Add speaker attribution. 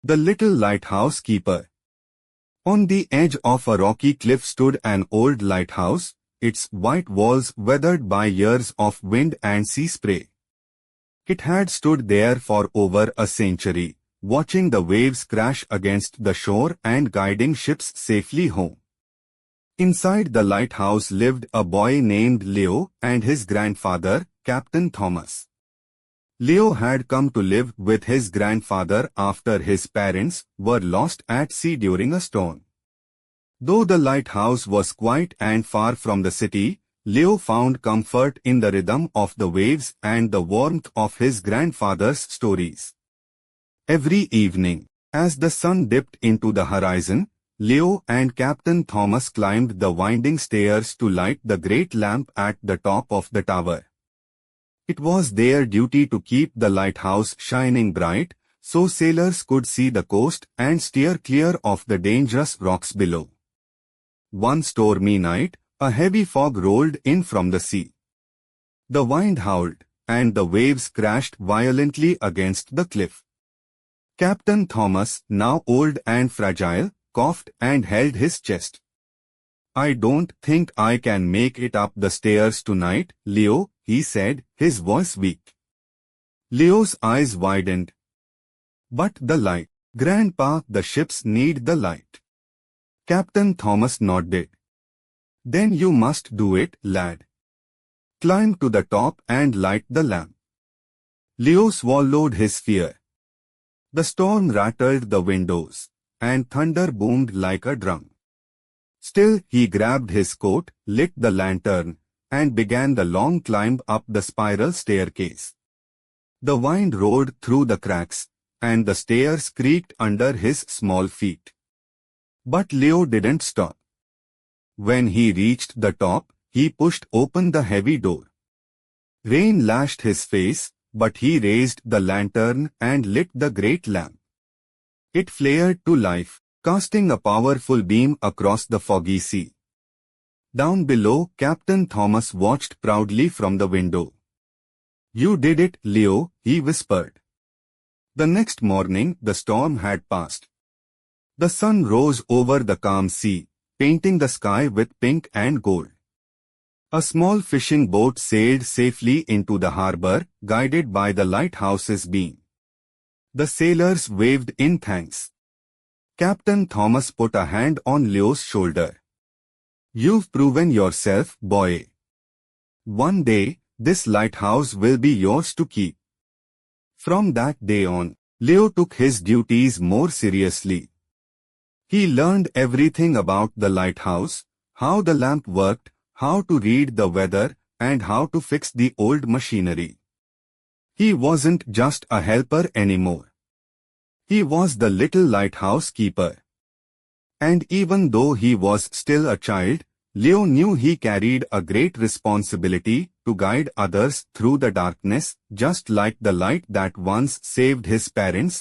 Speaker 1: The Little Lighthouse Keeper. On the edge of a rocky cliff stood an old lighthouse, its white walls weathered by years of wind and sea spray. It had stood there for over a century, watching the waves crash against the shore and guiding ships safely home. Inside the lighthouse lived a boy named Leo and his grandfather, Captain Thomas. Leo had come to live with his grandfather after his parents were lost at sea during a storm. Though the lighthouse was quiet and far from the city, Leo found comfort in the rhythm of the waves and the warmth of his grandfather's stories. Every evening, as the sun dipped into the horizon, Leo and Captain Thomas climbed the winding stairs to light the great lamp at the top of the tower. It was their duty to keep the lighthouse shining bright, so sailors could see the coast and steer clear of the dangerous rocks below. One stormy night, a heavy fog rolled in from the sea. The wind howled, and the waves crashed violently against the cliff. Captain Thomas, now old and fragile, coughed and held his chest. "I don't think I can make it up the stairs tonight, Leo," he said, his voice weak. Leo's eyes widened. "But the light, Grandpa, the ships need the light." Captain Thomas nodded. "Then you must do it, lad. Climb to the top and light the lamp." Leo swallowed his fear. The storm rattled the windows, and thunder boomed like a drum. Still, he grabbed his coat, lit the lantern, and began the long climb up the spiral staircase. The wind roared through the cracks, and the stairs creaked under his small feet. But Leo didn't stop. When he reached the top, he pushed open the heavy door. Rain lashed his face, but he raised the lantern and lit the great lamp. It flared to life, casting a powerful beam across the foggy sea. Down below, Captain Thomas watched proudly from the window. "You did it, Leo," he whispered. The next morning, the storm had passed. The sun rose over the calm sea, painting the sky with pink and gold. A small fishing boat sailed safely into the harbor, guided by the lighthouse's beam. The sailors waved in thanks. Captain Thomas put a hand on Leo's shoulder. "You've proven yourself, boy. One day, this lighthouse will be yours to keep." From that day on, Leo took his duties more seriously. He learned everything about the lighthouse, how the lamp worked, how to read the weather, and how to fix the old machinery. He wasn't just a helper anymore. He was the Little Lighthouse Keeper. And even though he was still a child, Leo knew he carried a great responsibility to guide others through the darkness, just like the light that once saved his parents